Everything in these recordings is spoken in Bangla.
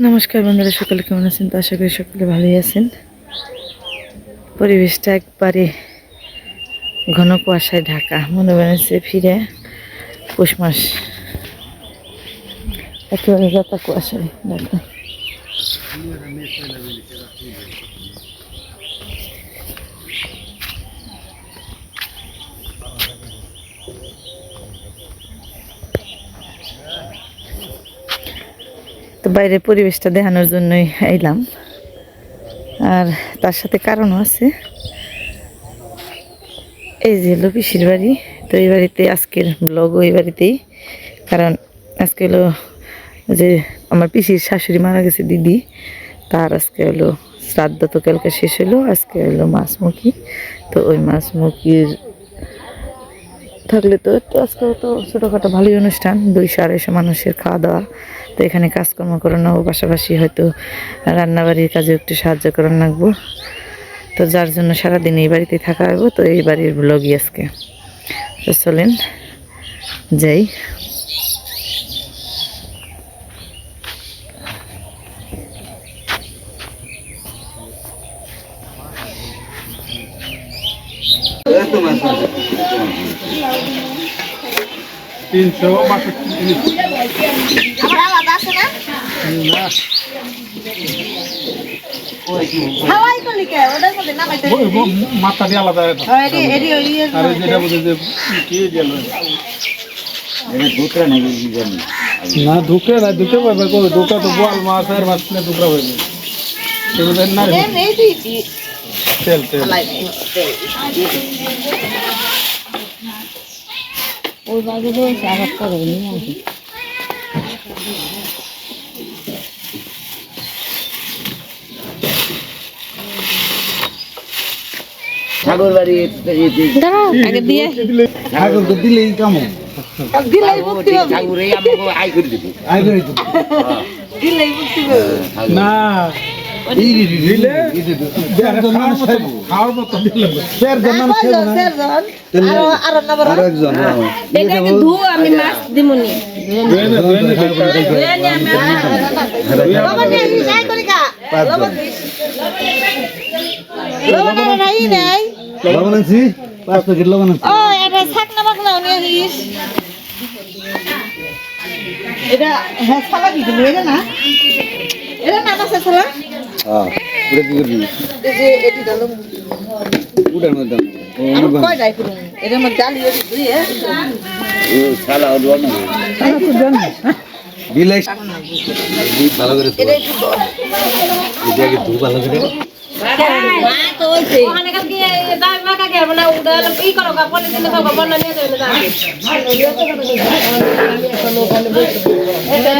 নমস্কার বন্ধুরা, সকলে কেমন আছেন? তো আশা করি সকলে ভালোই আছেন। পরিবেশটা একবারে ঘন কুয়াশায় ঢাকা, মনে হচ্ছে ফিরে পৌষ মাস। একেবারে যাতা কুয়াশায় ঢাকা। তো বাইরের পরিবেশটা দেখানোর জন্যই এলাম, আর তার সাথে কারণও আছে। এই যে হলো পিসির বাড়ি। তো এই বাড়িতে আজকের ব্লগও এই বাড়িতেই, কারণ আজকে হলো যে আমার পিসির শাশুড়ি মারা গেছে, দিদি, তার আজকে হলো শ্রাদ্ধ। তো কালকে শেষ হলো, আজকে হলো মাছমুখী। তো ওই মাছমুখীর থাকলে তো একটু আজকে তো ছোটোখাটো ভালোই অনুষ্ঠান, 200-250 মানুষের খাওয়া দাওয়া। তো এখানে কাজকর্ম করানো, পাশাপাশি হয়তো রান্নাবাড়ির কাজে একটু সাহায্য করানো লাগবো। তো যার জন্য সারাদিন এই বাড়িতে থাকা হইব। তো এই বাড়ির ব্লগই আজকে। তো চলেন যাই। মাথা দিয়ে আলাদা না ঢুকে না ঢুকে পাবে ঢুকা তো বোয়াল মাছ আর মাছ ঢুকরা পাবে না তেল তেল ওই বাজে বলছে আঘাত করে নিয়ে আসি। ঠাকুর বাড়ি আগে দিয়ে ঠাকুর তো দিলেই কেমন ঠাকুর আমাকে আই করে দিব না খাওয়ার মতো এটাকে ধু আমি মাছ দিমুনি এটা হ্যাঁ সালা কি তুমি এটা না, এটা না মাছের সালা। পুরো কি করবি এই যে এটি ডালো পুরার মধ্যে কয় ডাই করুন এর মধ্যে ডালি এটি দিয়ে ও শালা ওর না বিলাই ভালো করে এটা একটু এটা কি ধু ভালো করে মা তো হইছে ওখানে কালকে দাম মাকা কে মানে উড়াল ই করো কা পরে দিন তো বন্না নিয়ে যাবে না এটা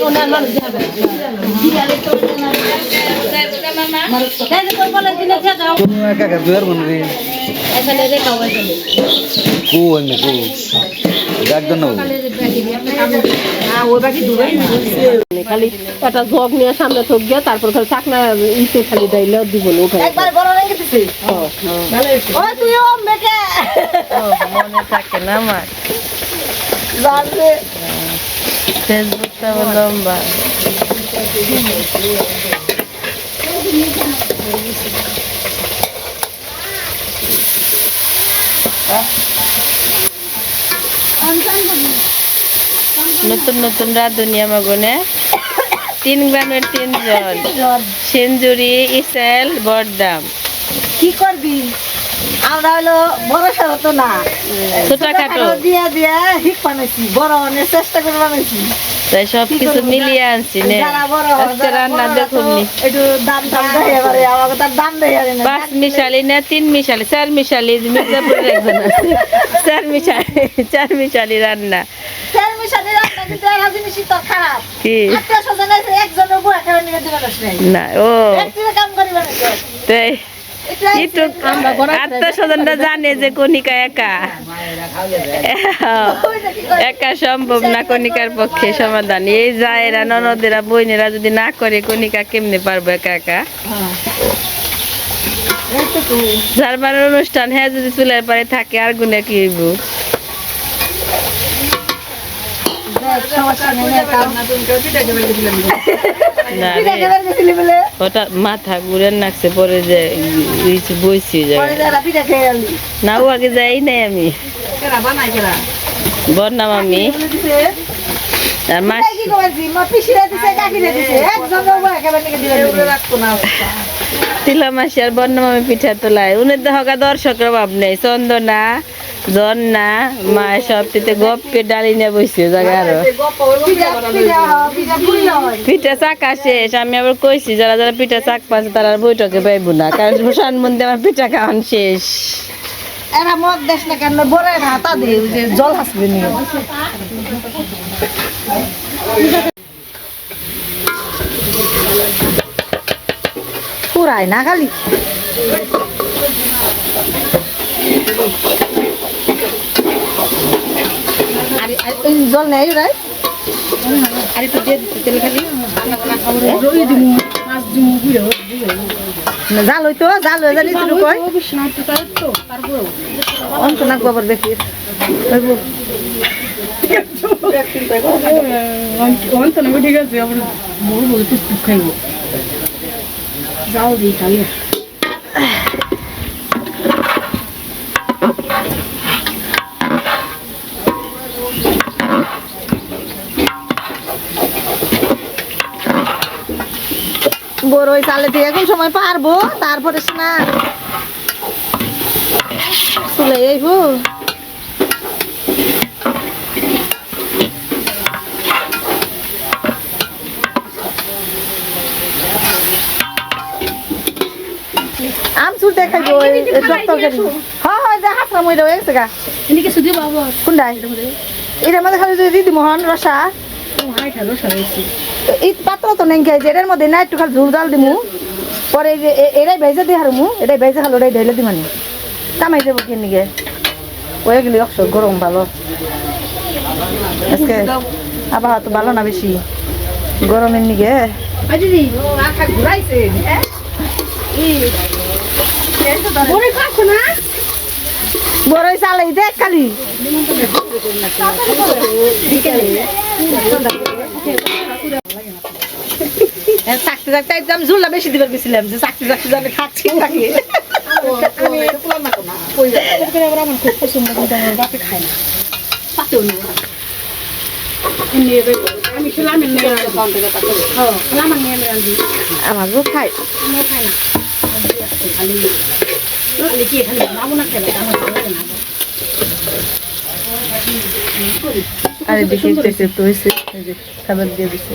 ওনার মানুষ যাবে দিলালে তো মামা তাই তো বলে দিনে যাও তুমি একা একা দুয়ার মনে রে এখানে রে খাওয়া যাবে কো এনে কো ডাক দেন না ওই বাকি দুবাই খালি একটা জগ নিয়ে সামনে থক গিয়া তারপর খালি চাকনা ইতে খালি দাইলে দিব না উঠাই একবার বড় রেখে দিছি। ভালো হইছে। ও তুইও মেকে মনে থাকে না আমার জানলে ফেসবুকটা লম্বা। নতুন নতুন রাঁধুনি আমাগনে 3 গ্রামের 3 জন সেঞ্জুরি ইসেল বড়দাম। কি করবি আমরা হলো বড় সড়ো তো না, ছোটখাটো দিয়া দিয়া হিক বানাইছি, বড় অনেক চেষ্টা করে বানাইছি। তাই সব কিছু মিলিয়ে আনছি নে আজকে রান্না দেখুন নি একটু দাম দাম দেয় এবারে আমাকে তার দাম দেয় না 5 মিশালি না 3 মিশালি 4 মিশালি মির্জাপুরের একজন আছে 4 মিশালি রান্না 4 মিশালি রান্না কিন্তু আর জিনিস তো খারাপ কি একটা সজনে একজনের উপর একটা নিয়ে দিবা না ও একটু কাম করিবা না তাই আত্মস্বজনরা জানে যে কণিকা একা একা সম্ভব না, কণিকার পক্ষে সমাধান। এই জায়েরা ননদেরা বোনেরা যদি না করে কণিকা কেমনে পারবো একা একা। যার বাড়ির অনুষ্ঠান হ্যাঁ যদি চুলের পারে থাকে আর গুনে কি হইব। না রে, ওটা মাথা ঘুরে নাকছে পরে যে বইছি না ও আগে যাই নাই আমি বন্যা মামি আর মাস তিলা মাসি আর বন্যা মামি পিঠা তোলায় উনি দেখা দর্শকের অভাব নেই চন্দনা জন্না মায়ের সবটিতে গপ্পে ডালি নিয়ে বসছে জায়গা আরো পিঠা চাকা শেষ আমি আবার কইছি যারা যারা পিঠা চাক পাচ্ছে তারা আর বৈঠকে পাইব না কারণ ভূষণ মন্দির আমার পিঠা খাওয়ান শেষ এরা মদ দেশ না কেন বড় না তা দিয়ে ওই যে জল হাসবে নিয়ে পুরাই না খালি জল নেই রাই আরে তো দিয়ে দিতে তেল খালি জাল হইতো জাল হয়ে জানি তুই কই অন্ত নাক বাবার দেখি অন্ত না ঠিক আছে আমরা বড় বড় টুক খাইব যাও দি খাই বড়ই চালে দিয়ে এখন সময় পারবো তারপরে না চলে যাইব আম চুল দেখাইব হ্যাঁ হ্যাঁ যা হাসরা মই দেওয়া গেছে গা এদিকে শুধু বাবু কোনটাই এটার মধ্যে খালি দিদি মোহন রসা এই পাত্র তো নেই খাই এটার মধ্যে না একটু খালি ঝুল জাল দিমু পরে এই যে এটাই ভেজে দিয়ে হারমু এটাই ভেজে খালো ওটাই ঢেলে দিমানি কামাই যাবো কিনে গে ওই গেলি অবসর গরম ভালো আজকে আবহাওয়া তো ভালো না বেশি গরমের নিগে বড়ই চালাই দেখ খালি চাকরি চাকরি একদম ঝুলটা বেশি দিবার গেছিলাম যে চাকরি চাকরি যাবে খাচ্ছি থাকি আমার খুব পছন্দ কিন্তু আমার বাপে খায় না পাতেও নেই আমার বউ খায় আরে দেখে তো হয়েছে খাবার দিয়ে দিচ্ছে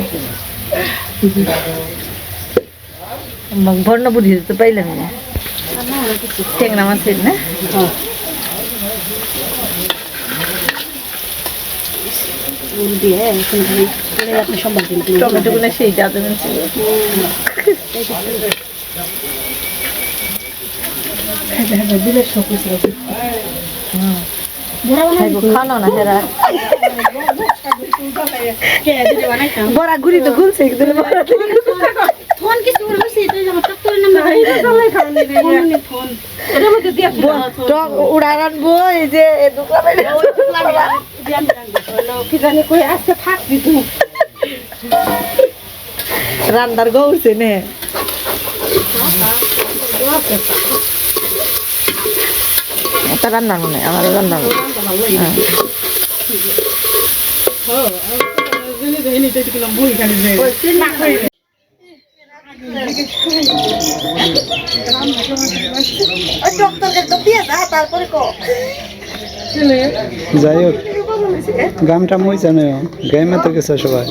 বর্ণ বুঝি তো পাইলাম না ট্যাংরা মাছের না টমেটো গুলো সেই যা দেবেন খানো না হেরা বড়া ঘুরি তো ঘুরছে উড়া রানবো এই যে রান্নার গৌরছে নে রান্নার মনে আমার রান্নার যাই হোক গামটা মই জানো গেমে তো গেছে সবাই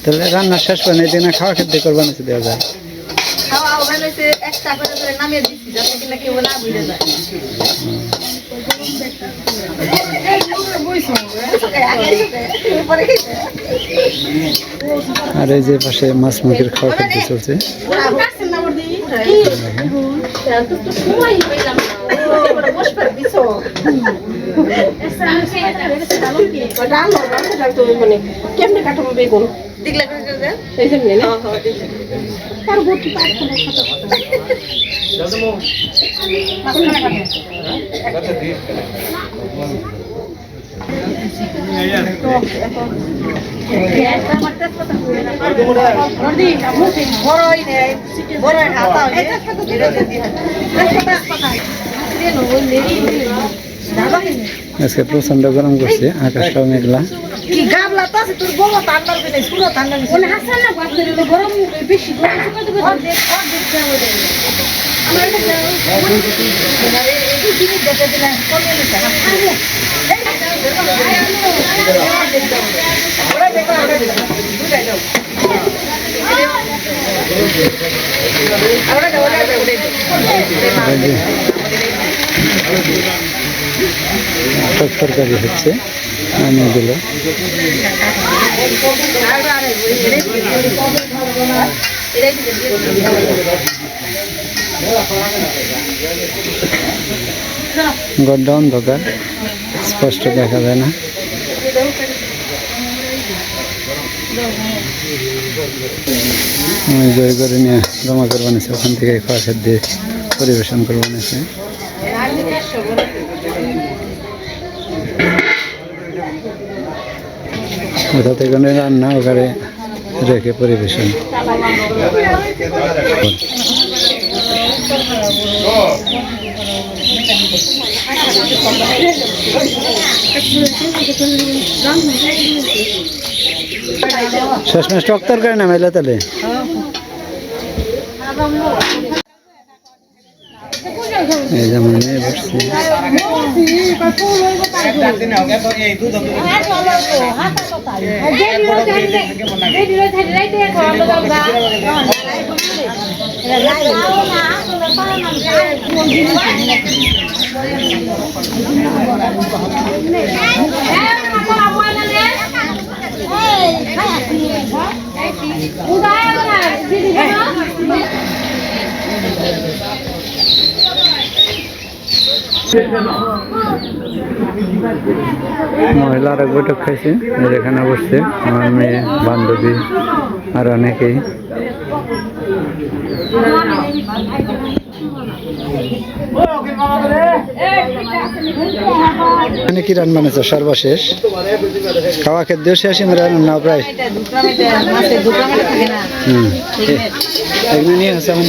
তাহলে রান্না শেষ করে নেই দিনে খাওয়া খেতে করবা না দেওয়া যায় আর এই যে পাশে মাছ মুখের খাওয়া খেতে চলছে কেমনে কাটাবো বেগুন দেখলে এই জন্য না আজকে প্রচন্ড গরম করছে, আকাশটাও মেঘলা। কি গাবলা তো আছে তোর বড় ঠান্ডার দিনে পুরো ঠান্ডা দিনে ওনা হাসান না বাস করে গরম বেশি গরম শুকাতে হবে দেখ আমার এটা এই জিনিস দেখতে দিলে কোন দিন তরকারি হচ্ছে, নামিয়ে দিল। গড্ডা অন্ধকার, স্পষ্ট দেখা যায় না। জয় করে নিয়ে জমা করে বানিয়েছে, ওখান থেকে খাওয়া খাদ্য পরিবেশন করে বানিয়েছে। কোথা থেকে রান্না ওখানে রেখে পরিবেশন। শেষমেশ টক তরকারি না মেলে তাহলে এই যেমন মেয়ে বসছে। মহিলারা বৈঠক খাইছে, এখানে বসছে আমার মেয়ে, বান্ধবী আর অনেকেই। এখানে কি রান্না বানাচ্ছে সর্বশেষ? খাওয়া খেতে শেষ রান্না প্রায়। এগুলো নিয়ে আসে আমার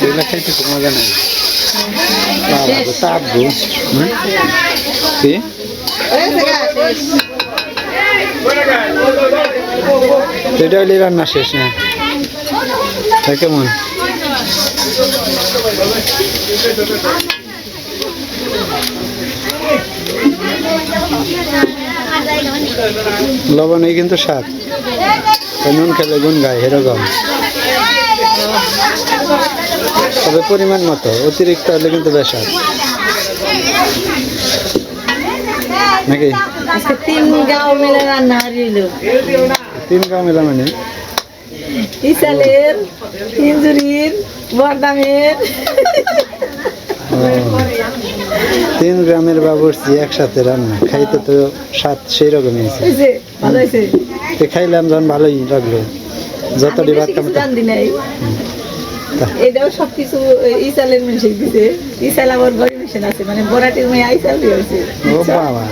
এগুলা খাইতে খুব মজা নেই। এটা হলে রান্না শেষ না? কেমন লবণ এই কিন্তু স্বাদ, নুন খেলে গুণ গায় এরকম, তবে পরিমাণ মতো, অতিরিক্ত হলে কিন্তু বেশ স্বাদ নাকি? তিন গাঁও মিলে রান্না হারিয়ে 3 গাঁও মেলা মানে ইসালের, ইঞ্জুরির, বরদামের 3 গ্রামের বাবুর্চি একসাথে রান্না, খাইতে তো স্বাদ সেই রকমই হয়েছে, ভালো হয়েছে। খাইলাম যখন ভালোই লাগলো, যতটি ভাত জানি নাই এটাও সবকিছু ইসালের মেশিন দিছে। ইসাল আবার ঘরে মেশিন আছে, মানে বরাটির মেয়ে আইসাল দিয়ে হয়েছে। ও বাবা,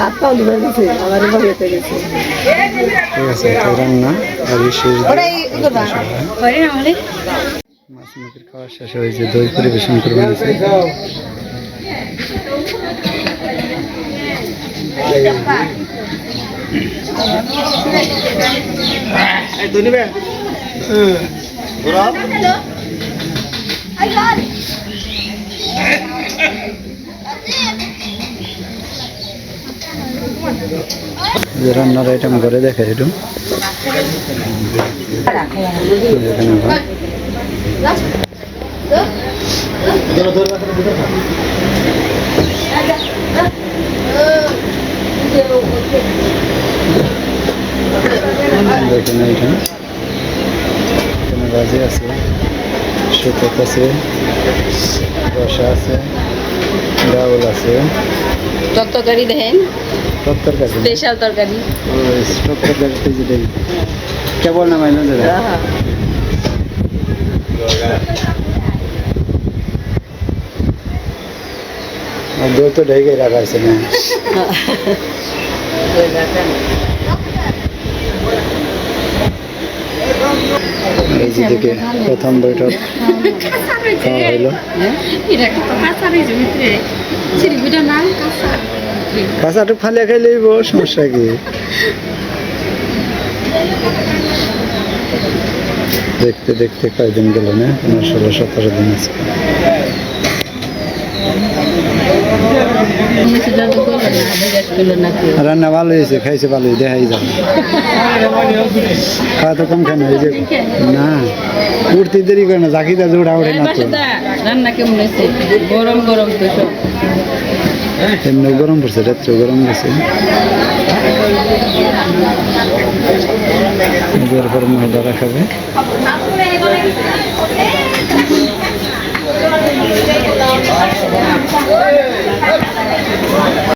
আত্মাও লিভার দিছে, আমার বাড়িতে গেছে। ঠিক আছে, রান্না আর শেষ মাছ মুখের খাওয়া শেষ হয়েছে, দই পরিবেশন করবে। রান্নার আইটেম ঘরে দেখে একটু দেখেন, এখানে বাজি আছে, সুতক আছে, রসা আছে, ডাউল আছে, তরকারি দেখেন, সত্তর কাছে স্পেশাল তরকারি। সত্তর কাছে যেটাই কেবল না মাইলেন দাদা দই তো ঢেকে রাখা আছে না এই যেদিকে প্রথম বৈঠক খাওয়া হইলো কাঁচাটু ফালিয়া খাই লইব সমস্যা কি দেখতে দেখতে কয়দিন গেল না 16-17 দিন আছে রান্না ভালো হয়েছে খাইছে ভালো দেখাই যাবে খাওয়া তো কম খায় না এই যে না উঠতে দেরি করে না জাকিদা যে উঠা উঠে না তো রান্না কেমন হয়েছে? গরম গরম তো সব। এমনি গরম পড়ছে রাত্রে গরম গেছে এরপর মহিলারা খাবে